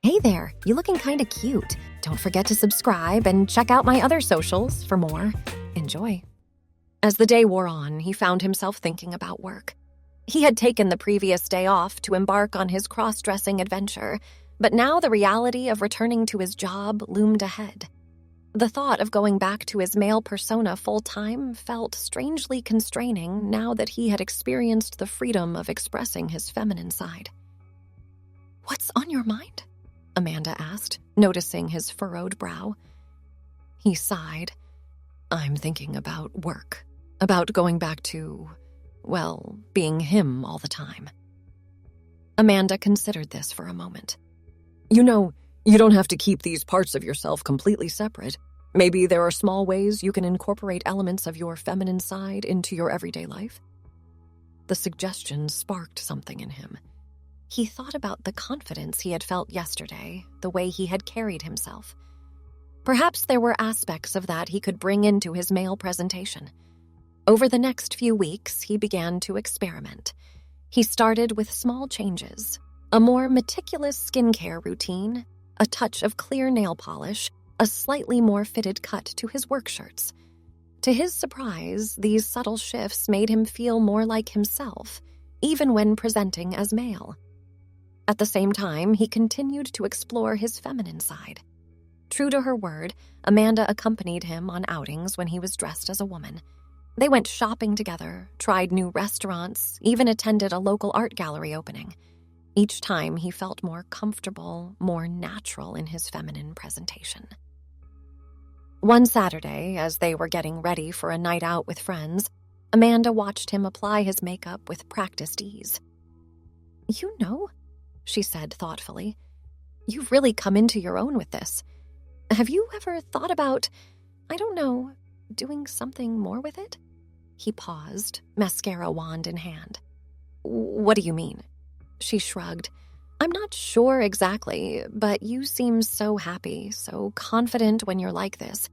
Hey there, you looking kinda cute. Don't forget to subscribe and check out my other socials for more. Enjoy. As the day wore on, he found himself thinking about work. He had taken the previous day off to embark on his cross-dressing adventure, but now the reality of returning to his job loomed ahead. The thought of going back to his male persona full-time felt strangely constraining now that he had experienced the freedom of expressing his feminine side. "What's on your mind?" Amanda asked, noticing his furrowed brow. He sighed. "I'm thinking about work, about going back to, well, being him all the time." Amanda considered this for a moment. "You know, you don't have to keep these parts of yourself completely separate. Maybe there are small ways you can incorporate elements of your feminine side into your everyday life." The suggestion sparked something in him. He thought about the confidence he had felt yesterday, the way he had carried himself. Perhaps there were aspects of that he could bring into his male presentation. Over the next few weeks, he began to experiment. He started with small changes, a more meticulous skincare routine, a touch of clear nail polish, a slightly more fitted cut to his work shirts. To his surprise, these subtle shifts made him feel more like himself, even when presenting as male. At the same time, he continued to explore his feminine side. True to her word, Amanda accompanied him on outings when he was dressed as a woman. They went shopping together, tried new restaurants, even attended a local art gallery opening. Each time, he felt more comfortable, more natural in his feminine presentation. One Saturday, as they were getting ready for a night out with friends, Amanda watched him apply his makeup with practiced ease. "You know," she said thoughtfully, "you've really come into your own with this. Have you ever thought about, doing something more with it?" He paused, mascara wand in hand. "What do you mean?" She shrugged. "I'm not sure exactly, but you seem so happy, so confident when you're like this.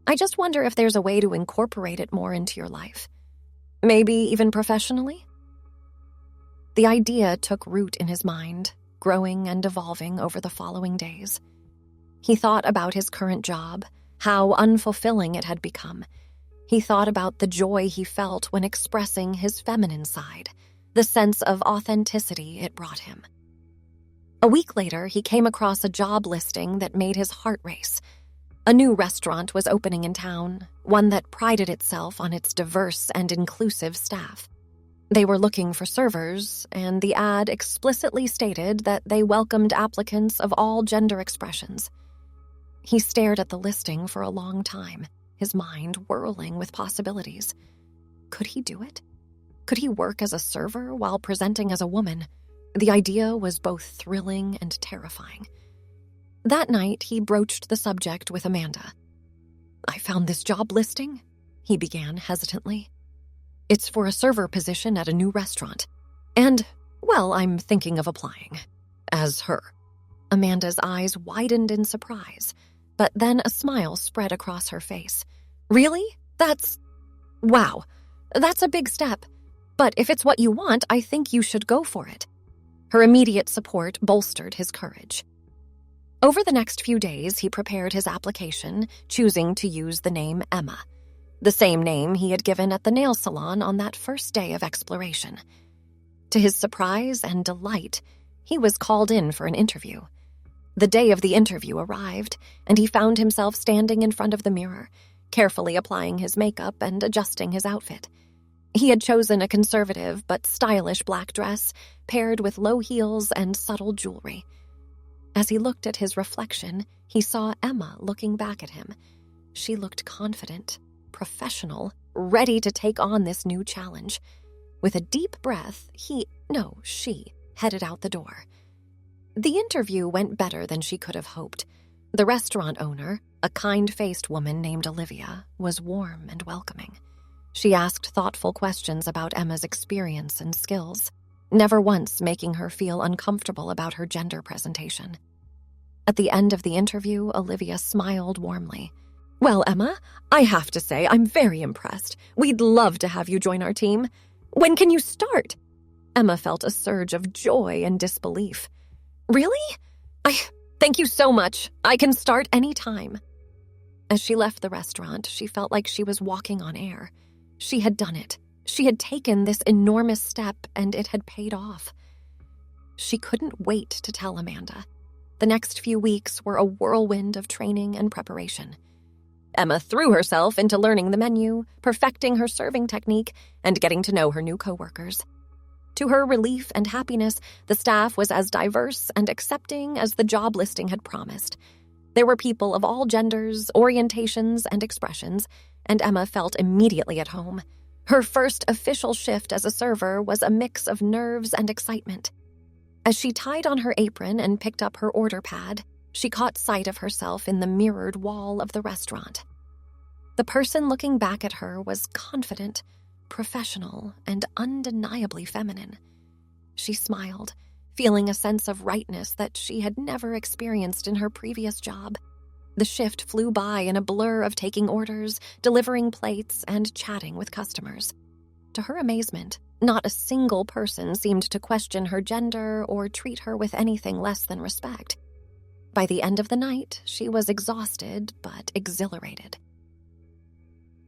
I just wonder if there's a way to incorporate it more into your life. Maybe even professionally?" The idea took root in his mind, growing and evolving over the following days. He thought about his current job, how unfulfilling it had become. He thought about the joy he felt when expressing his feminine side, the sense of authenticity it brought him. A week later, he came across a job listing that made his heart race. A new restaurant was opening in town, one that prided itself on its diverse and inclusive staff. They were looking for servers, and the ad explicitly stated that they welcomed applicants of all gender expressions. He stared at the listing for a long time, his mind whirling with possibilities. Could he do it? Could he work as a server while presenting as a woman? The idea was both thrilling and terrifying. That night, he broached the subject with Amanda. "I found this job listing," he began hesitantly. "It's for a server position at a new restaurant. And, well, I'm thinking of applying. As her." Amanda's eyes widened in surprise, but then a smile spread across her face. "Really? Wow, that's a big step. But if it's what you want, I think you should go for it." Her immediate support bolstered his courage. Over the next few days, he prepared his application, choosing to use the name Emma, the same name he had given at the nail salon on that first day of exploration. To his surprise and delight, he was called in for an interview. The day of the interview arrived, and he found himself standing in front of the mirror, carefully applying his makeup and adjusting his outfit. He had chosen a conservative but stylish black dress, paired with low heels and subtle jewelry. As he looked at his reflection, he saw Emma looking back at him. She looked confident, professional, ready to take on this new challenge. With a deep breath, she headed out the door. The interview went better than she could have hoped. The restaurant owner, a kind-faced woman named Olivia, was warm and welcoming. She asked thoughtful questions about Emma's experience and skills, never once making her feel uncomfortable about her gender presentation. At the end of the interview, Olivia smiled warmly. "Well, Emma, I have to say I'm very impressed. We'd love to have you join our team. When can you start?" Emma felt a surge of joy and disbelief. "Really? Thank you so much. I can start any time." As she left the restaurant, she felt like she was walking on air. She had done it. She had taken this enormous step, and it had paid off. She couldn't wait to tell Amanda. The next few weeks were a whirlwind of training and preparation. Emma threw herself into learning the menu, perfecting her serving technique, and getting to know her new coworkers. To her relief and happiness, the staff was as diverse and accepting as the job listing had promised. There were people of all genders, orientations, and expressions, and Emma felt immediately at home. Her first official shift as a server was a mix of nerves and excitement. As she tied on her apron and picked up her order pad, she caught sight of herself in the mirrored wall of the restaurant. The person looking back at her was confident, professional, and undeniably feminine. She smiled, feeling a sense of rightness that she had never experienced in her previous job. The shift flew by in a blur of taking orders, delivering plates, and chatting with customers. To her amazement, not a single person seemed to question her gender or treat her with anything less than respect. By the end of the night, she was exhausted but exhilarated.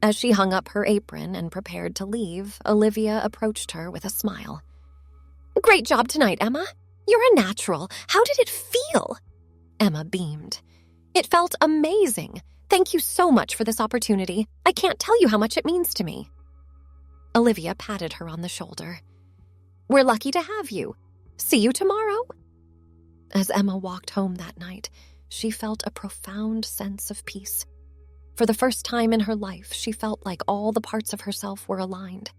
As she hung up her apron and prepared to leave, Olivia approached her with a smile. "Great job tonight, Emma. You're a natural. How did it feel?" Emma beamed. "It felt amazing. Thank you so much for this opportunity. I can't tell you how much it means to me." Olivia patted her on the shoulder. "We're lucky to have you. See you tomorrow." As Emma walked home that night, she felt a profound sense of peace. For the first time in her life, she felt like all the parts of herself were aligned.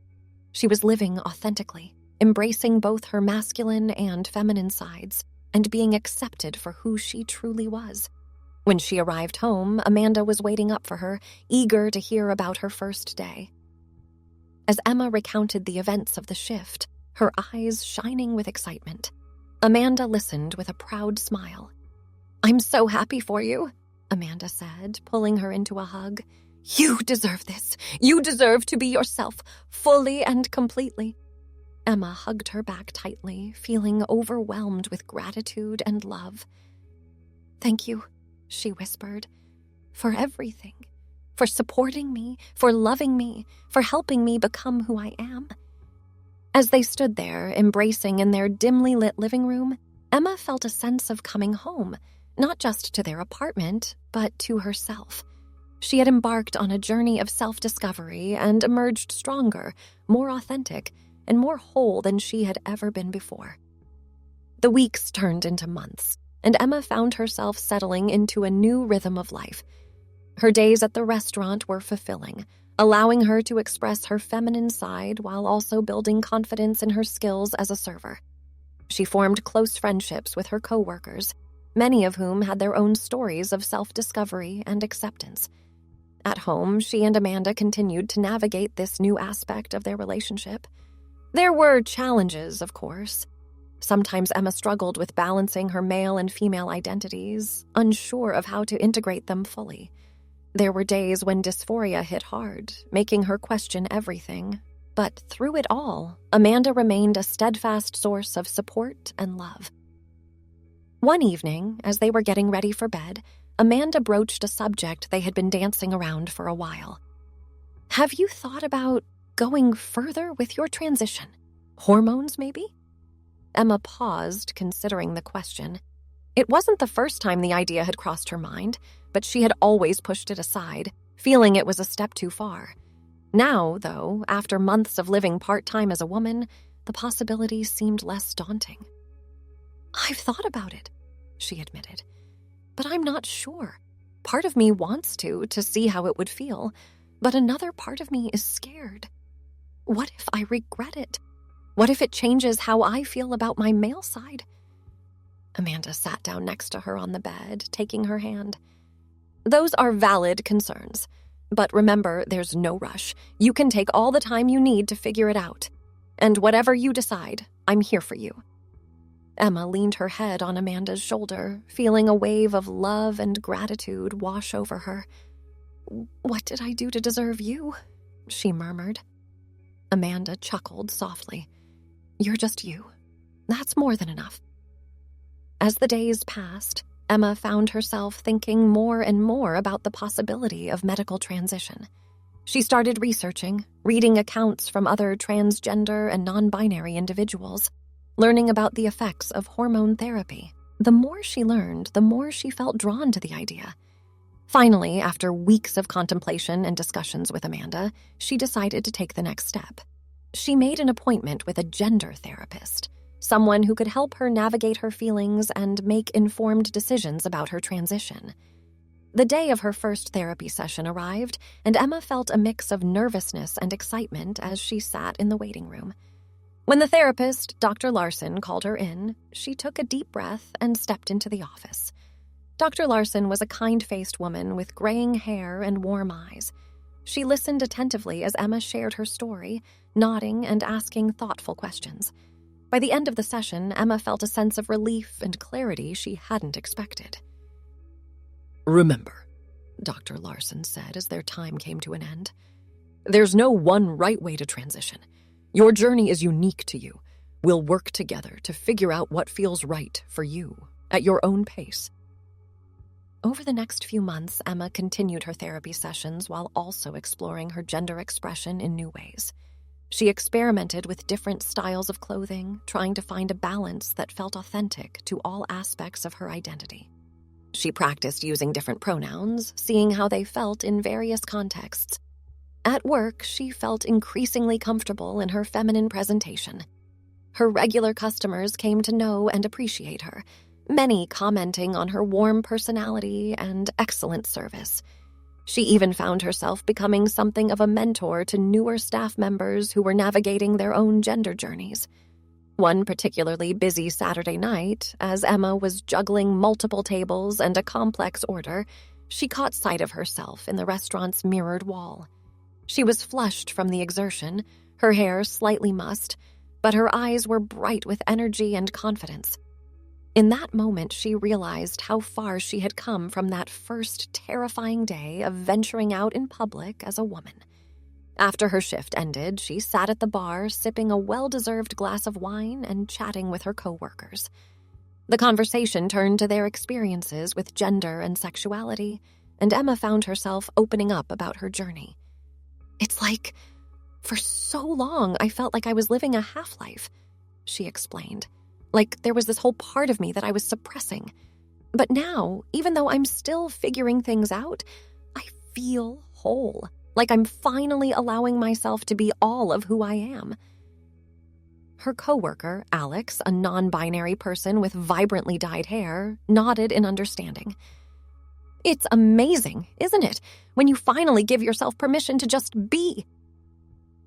She was living authentically, embracing both her masculine and feminine sides, and being accepted for who she truly was. When she arrived home, Amanda was waiting up for her, eager to hear about her first day. As Emma recounted the events of the shift, her eyes shining with excitement, Amanda listened with a proud smile. "I'm so happy for you," Amanda said, pulling her into a hug. "You deserve this. You deserve to be yourself, fully and completely." Emma hugged her back tightly, feeling overwhelmed with gratitude and love. "Thank you," she whispered, "for everything. For supporting me, for loving me, for helping me become who I am." As they stood there, embracing in their dimly lit living room, Emma felt a sense of coming home, not just to their apartment, but to herself. She had embarked on a journey of self-discovery and emerged stronger, more authentic, and more whole than she had ever been before. The weeks turned into months, and Emma found herself settling into a new rhythm of life. Her days at the restaurant were fulfilling, allowing her to express her feminine side while also building confidence in her skills as a server. She formed close friendships with her coworkers, many of whom had their own stories of self-discovery and acceptance. At home, she and Amanda continued to navigate this new aspect of their relationship. There were challenges, of course. Sometimes Emma struggled with balancing her male and female identities, unsure of how to integrate them fully. There were days when dysphoria hit hard, making her question everything. But through it all, Amanda remained a steadfast source of support and love. One evening, as they were getting ready for bed, Amanda broached a subject they had been dancing around for a while. "Have you thought about going further with your transition? Hormones, maybe?" Emma paused, considering the question. It wasn't the first time the idea had crossed her mind, but she had always pushed it aside, feeling it was a step too far. Now, though, after months of living part-time as a woman, the possibility seemed less daunting. "I've thought about it," she admitted, "but I'm not sure. Part of me wants to see how it would feel, but another part of me is scared. What if I regret it? What if it changes how I feel about my male side?" Amanda sat down next to her on the bed, taking her hand. "Those are valid concerns. But remember, there's no rush. You can take all the time you need to figure it out. And whatever you decide, I'm here for you." Emma leaned her head on Amanda's shoulder, feeling a wave of love and gratitude wash over her. "What did I do to deserve you?" she murmured. Amanda chuckled softly. "You're just you. That's more than enough." As the days passed, Emma found herself thinking more and more about the possibility of medical transition. She started researching, reading accounts from other transgender and non-binary individuals, learning about the effects of hormone therapy. The more she learned, the more she felt drawn to the idea. Finally, after weeks of contemplation and discussions with Amanda, she decided to take the next step. She made an appointment with a gender therapist, someone who could help her navigate her feelings and make informed decisions about her transition. The day of her first therapy session arrived, and Emma felt a mix of nervousness and excitement as she sat in the waiting room. When the therapist, Dr. Larson, called her in, she took a deep breath and stepped into the office. Dr. Larson was a kind-faced woman with graying hair and warm eyes. She listened attentively as Emma shared her story, nodding and asking thoughtful questions. By the end of the session, Emma felt a sense of relief and clarity she hadn't expected. "Remember," Dr. Larson said as their time came to an end, "there's no one right way to transition. Your journey is unique to you. We'll work together to figure out what feels right for you, at your own pace." Over the next few months, Emma continued her therapy sessions while also exploring her gender expression in new ways. She experimented with different styles of clothing, trying to find a balance that felt authentic to all aspects of her identity. She practiced using different pronouns, seeing how they felt in various contexts. At work, she felt increasingly comfortable in her feminine presentation. Her regular customers came to know and appreciate her, many commenting on her warm personality and excellent service. She even found herself becoming something of a mentor to newer staff members who were navigating their own gender journeys. One particularly busy Saturday night, as Emma was juggling multiple tables and a complex order, she caught sight of herself in the restaurant's mirrored wall. She was flushed from the exertion, her hair slightly mussed, but her eyes were bright with energy and confidence. In that moment, she realized how far she had come from that first terrifying day of venturing out in public as a woman. After her shift ended, she sat at the bar sipping a well-deserved glass of wine and chatting with her coworkers. The conversation turned to their experiences with gender and sexuality, and Emma found herself opening up about her journey. "It's like, for so long, I felt like I was living a half-life," she explained. "Like there was this whole part of me that I was suppressing. But now, even though I'm still figuring things out, I feel whole. Like I'm finally allowing myself to be all of who I am." Her coworker, Alex, a non-binary person with vibrantly dyed hair, nodded in understanding. "It's amazing, isn't it, when you finally give yourself permission to just be?"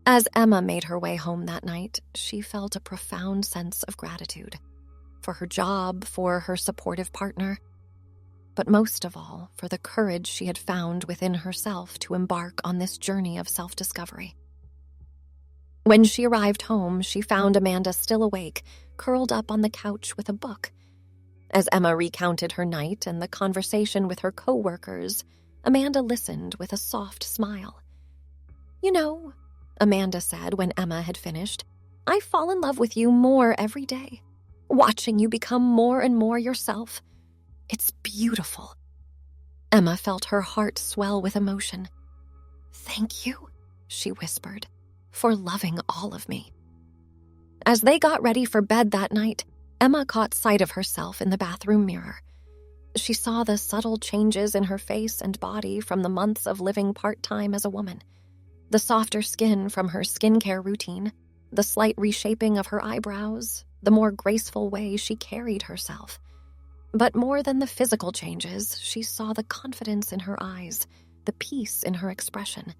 As Emma made her way home that night, she felt a profound sense of gratitude for her job, for her supportive partner, but most of all, for the courage she had found within herself to embark on this journey of self-discovery. When she arrived home, she found Amanda still awake, curled up on the couch with a book. As Emma recounted her night and the conversation with her coworkers, Amanda listened with a soft smile. "You know," Amanda said when Emma had finished, "I fall in love with you more every day, watching you become more and more yourself. It's beautiful." Emma felt her heart swell with emotion. "Thank you," she whispered, "for loving all of me." As they got ready for bed that night, Emma caught sight of herself in the bathroom mirror. She saw the subtle changes in her face and body from the months of living part-time as a woman. The softer skin from her skincare routine, the slight reshaping of her eyebrows, the more graceful way she carried herself. But more than the physical changes, she saw the confidence in her eyes, the peace in her expression.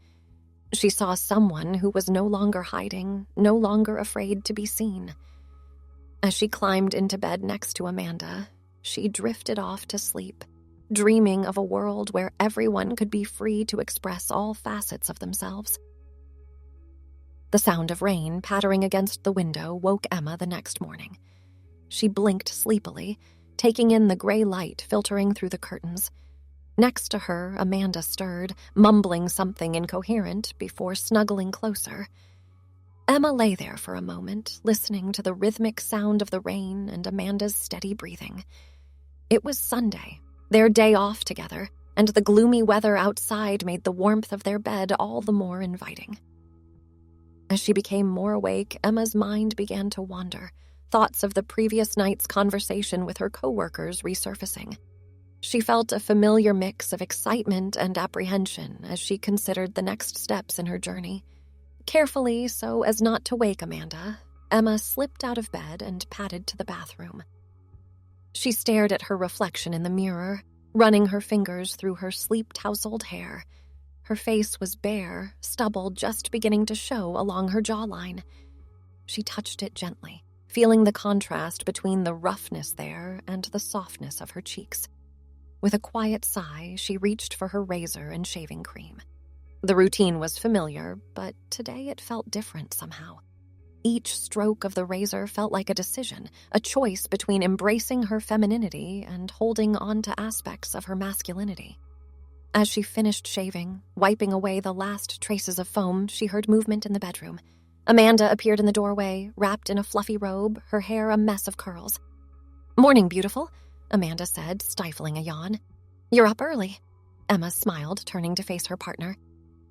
She saw someone who was no longer hiding, no longer afraid to be seen. As she climbed into bed next to Amanda, she drifted off to sleep, dreaming of a world where everyone could be free to express all facets of themselves. The sound of rain pattering against the window woke Emma the next morning. She blinked sleepily, taking in the gray light filtering through the curtains. Next to her, Amanda stirred, mumbling something incoherent before snuggling closer. Emma lay there for a moment, listening to the rhythmic sound of the rain and Amanda's steady breathing. It was Sunday, their day off together, and the gloomy weather outside made the warmth of their bed all the more inviting. As she became more awake, Emma's mind began to wander, thoughts of the previous night's conversation with her coworkers resurfacing. She felt a familiar mix of excitement and apprehension as she considered the next steps in her journey. Carefully, so as not to wake Amanda, Emma slipped out of bed and padded to the bathroom. She stared at her reflection in the mirror, running her fingers through her sleep-tousled hair. Her face was bare, stubble just beginning to show along her jawline. She touched it gently, feeling the contrast between the roughness there and the softness of her cheeks. With a quiet sigh, she reached for her razor and shaving cream. The routine was familiar, but today it felt different somehow. Each stroke of the razor felt like a decision, a choice between embracing her femininity and holding on to aspects of her masculinity. As she finished shaving, wiping away the last traces of foam, she heard movement in the bedroom. Amanda appeared in the doorway, wrapped in a fluffy robe, her hair a mess of curls. "Morning, beautiful," Amanda said, stifling a yawn. "You're up early." Emma smiled, turning to face her partner.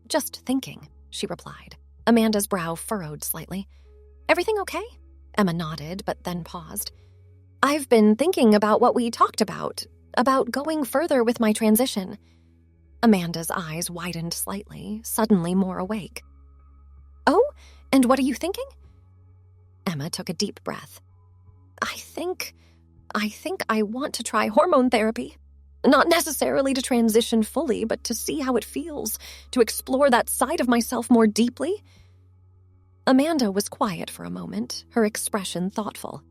"Just thinking," she replied. Amanda's brow furrowed slightly. "Everything okay?" Emma nodded, but then paused. "I've been thinking about what we talked about going further with my transition." Amanda's eyes widened slightly, suddenly more awake. "Oh, and what are you thinking?" Emma took a deep breath. I think I want to try hormone therapy. Not necessarily to transition fully, but to see how it feels, to explore that side of myself more deeply." Amanda was quiet for a moment, her expression thoughtful.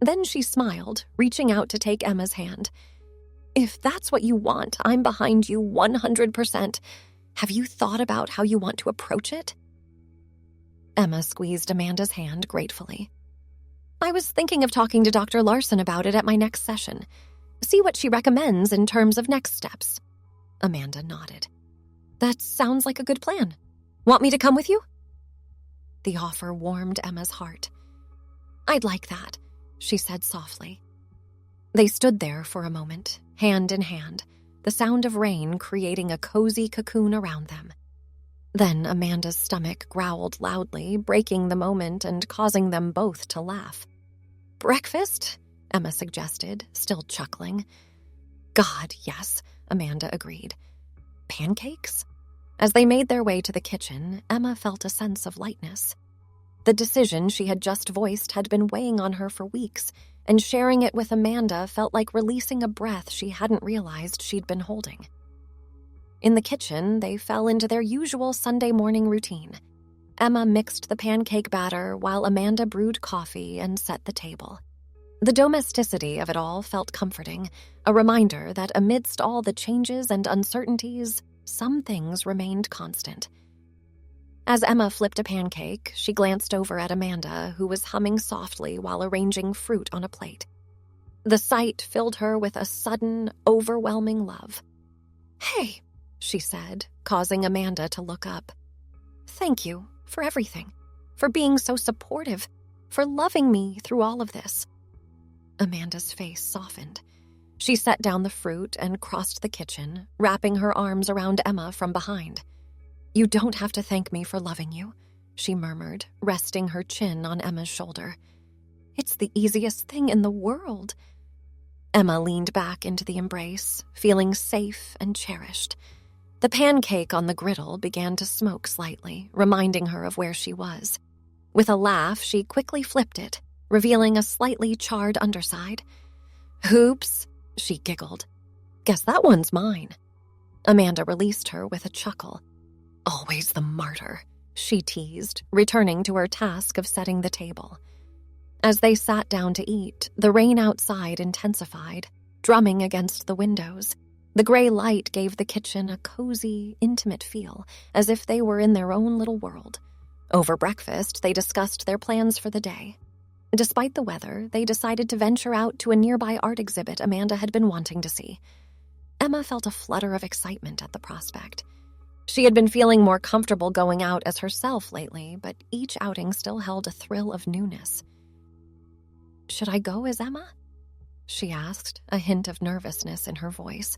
Then she smiled, reaching out to take Emma's hand. "If that's what you want, I'm behind you 100%. Have you thought about how you want to approach it?" Emma squeezed Amanda's hand gratefully. "I was thinking of talking to Dr. Larson about it at my next session. See what she recommends in terms of next steps." Amanda nodded. "That sounds like a good plan. Want me to come with you?" The offer warmed Emma's heart. "I'd like that," she said softly. They stood there for a moment, hand in hand, the sound of rain creating a cozy cocoon around them. Then Amanda's stomach growled loudly, breaking the moment and causing them both to laugh. "Breakfast?" Emma suggested, still chuckling. "God, yes," Amanda agreed. "Pancakes?" As they made their way to the kitchen, Emma felt a sense of lightness. The decision she had just voiced had been weighing on her for weeks, and sharing it with Amanda felt like releasing a breath she hadn't realized she'd been holding. In the kitchen, they fell into their usual Sunday morning routine. Emma mixed the pancake batter while Amanda brewed coffee and set the table. The domesticity of it all felt comforting, a reminder that amidst all the changes and uncertainties, some things remained constant. As Emma flipped a pancake, she glanced over at Amanda, who was humming softly while arranging fruit on a plate. The sight filled her with a sudden, overwhelming love. "Hey," she said, causing Amanda to look up. "Thank you for everything, for being so supportive, for loving me through all of this." Amanda's face softened. She set down the fruit and crossed the kitchen, wrapping her arms around Emma from behind. "You don't have to thank me for loving you," she murmured, resting her chin on Emma's shoulder. "It's the easiest thing in the world." Emma leaned back into the embrace, feeling safe and cherished. The pancake on the griddle began to smoke slightly, reminding her of where she was. With a laugh, she quickly flipped it, revealing a slightly charred underside. "Oops," she giggled. "Guess that one's mine." Amanda released her with a chuckle. "Always the martyr," she teased, returning to her task of setting the table. As they sat down to eat, the rain outside intensified, drumming against the windows. The gray light gave the kitchen a cozy, intimate feel, as if they were in their own little world. Over breakfast, they discussed their plans for the day. Despite the weather, they decided to venture out to a nearby art exhibit Amanda had been wanting to see. Emma felt a flutter of excitement at the prospect. She had been feeling more comfortable going out as herself lately, but each outing still held a thrill of newness. "Should I go as Emma?" she asked, a hint of nervousness in her voice.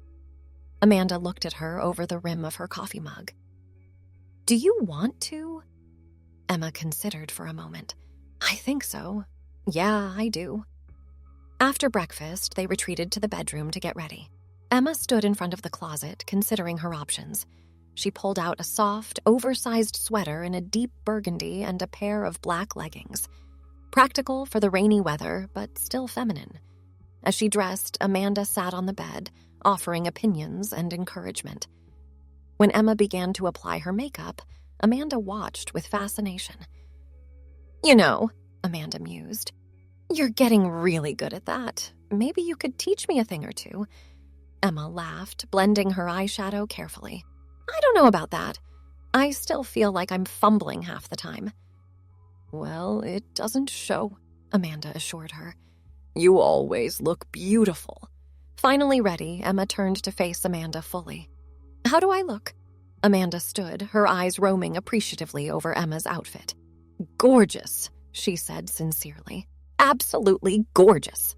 Amanda looked at her over the rim of her coffee mug. Do you want to? Emma considered for a moment. I think so. Yeah, I do. After breakfast, they retreated to the bedroom to get ready. Emma stood in front of the closet, considering her options. She pulled out a soft, oversized sweater in a deep burgundy and a pair of black leggings. Practical for the rainy weather, but still feminine. As she dressed, Amanda sat on the bed, offering opinions and encouragement. When Emma began to apply her makeup, Amanda watched with fascination. You know, Amanda mused, you're getting really good at that. Maybe you could teach me a thing or two. Emma laughed, blending her eyeshadow carefully. I don't know about that. I still feel like I'm fumbling half the time. Well, it doesn't show, Amanda assured her. You always look beautiful. Finally ready, Emma turned to face Amanda fully. How do I look? Amanda stood, her eyes roaming appreciatively over Emma's outfit. Gorgeous, she said sincerely. Absolutely gorgeous.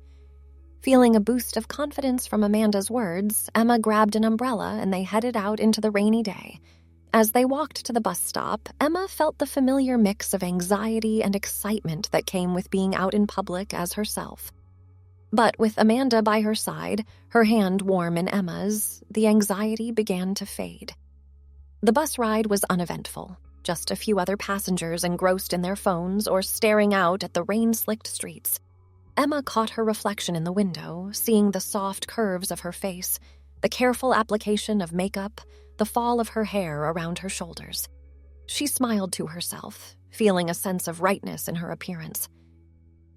Feeling a boost of confidence from Amanda's words, Emma grabbed an umbrella and they headed out into the rainy day. As they walked to the bus stop, Emma felt the familiar mix of anxiety and excitement that came with being out in public as herself. But with Amanda by her side, her hand warm in Emma's, the anxiety began to fade. The bus ride was uneventful, just a few other passengers engrossed in their phones or staring out at the rain-slicked streets. Emma caught her reflection in the window, seeing the soft curves of her face, the careful application of makeup, the fall of her hair around her shoulders. She smiled to herself, feeling a sense of rightness in her appearance.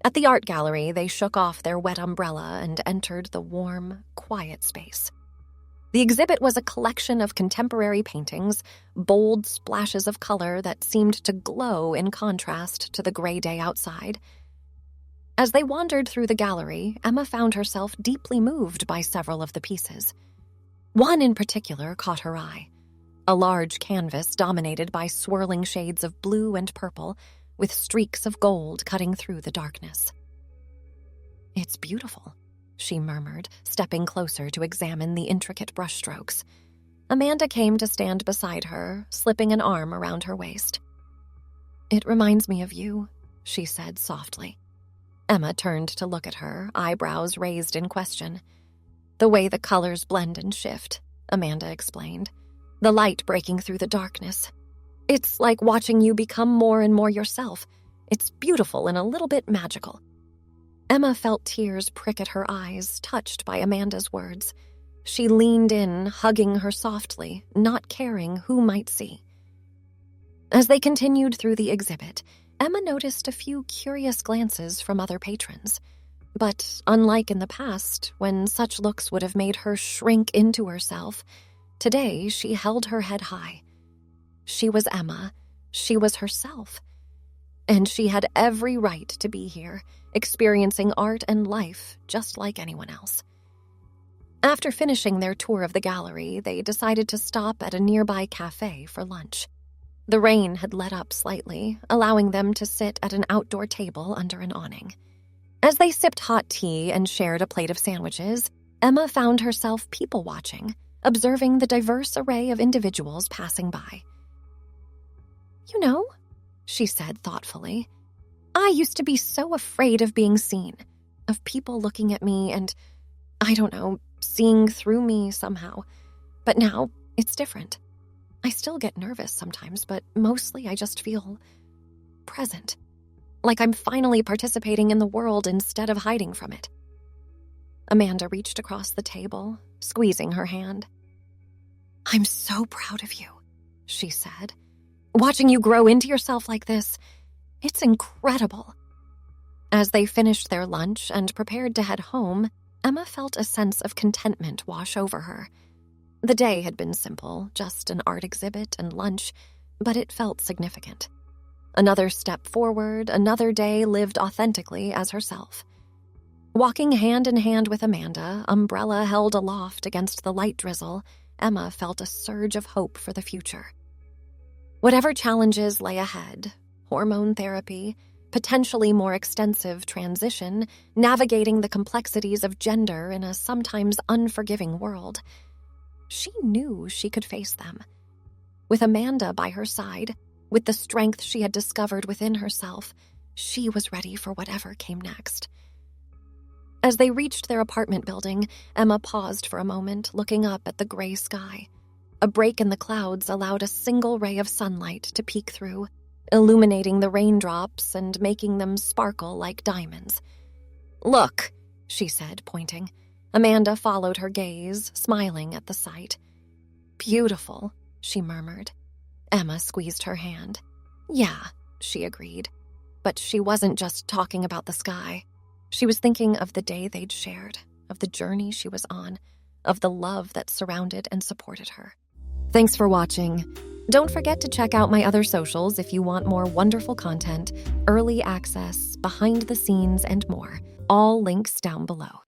At the art gallery, they shook off their wet umbrella and entered the warm, quiet space. The exhibit was a collection of contemporary paintings, bold splashes of color that seemed to glow in contrast to the gray day outside. As they wandered through the gallery, Emma found herself deeply moved by several of the pieces. One in particular caught her eye, a large canvas dominated by swirling shades of blue and purple, with streaks of gold cutting through the darkness. It's beautiful, she murmured, stepping closer to examine the intricate brushstrokes. Amanda came to stand beside her, slipping an arm around her waist. It reminds me of you, she said softly. Emma turned to look at her, eyebrows raised in question. The way the colors blend and shift, Amanda explained. The light breaking through the darkness. It's like watching you become more and more yourself. It's beautiful and a little bit magical. Emma felt tears prick at her eyes, touched by Amanda's words. She leaned in, hugging her softly, not caring who might see. As they continued through the exhibit, Emma noticed a few curious glances from other patrons. But unlike in the past, when such looks would have made her shrink into herself, today she held her head high. She was Emma. She was herself. And she had every right to be here, experiencing art and life just like anyone else. After finishing their tour of the gallery, they decided to stop at a nearby cafe for lunch. The rain had let up slightly, allowing them to sit at an outdoor table under an awning. As they sipped hot tea and shared a plate of sandwiches, Emma found herself people-watching, observing the diverse array of individuals passing by. You know, she said thoughtfully, I used to be so afraid of being seen, of people looking at me and, I don't know, seeing through me somehow. But now, it's different. I still get nervous sometimes, but mostly I just feel present. Like I'm finally participating in the world instead of hiding from it. Amanda reached across the table, squeezing her hand. I'm so proud of you, she said. Watching you grow into yourself like this, it's incredible. As they finished their lunch and prepared to head home, Emma felt a sense of contentment wash over her. The day had been simple, just an art exhibit and lunch, but it felt significant. Another step forward, another day lived authentically as herself. Walking hand in hand with Amanda, umbrella held aloft against the light drizzle, Emma felt a surge of hope for the future. Whatever challenges lay ahead, hormone therapy, potentially more extensive transition, navigating the complexities of gender in a sometimes unforgiving world. She knew she could face them. With Amanda by her side, with the strength she had discovered within herself, she was ready for whatever came next. As they reached their apartment building, Emma paused for a moment, looking up at the gray sky. A break in the clouds allowed a single ray of sunlight to peek through, illuminating the raindrops and making them sparkle like diamonds. "Look," she said, pointing. Amanda followed her gaze, smiling at the sight. "Beautiful," she murmured. Emma squeezed her hand. "Yeah," she agreed. But she wasn't just talking about the sky. She was thinking of the day they'd shared, of the journey she was on, of the love that surrounded and supported her. Thanks for watching. Don't forget to check out my other socials if you want more wonderful content, early access, behind the scenes, and more. All links down below.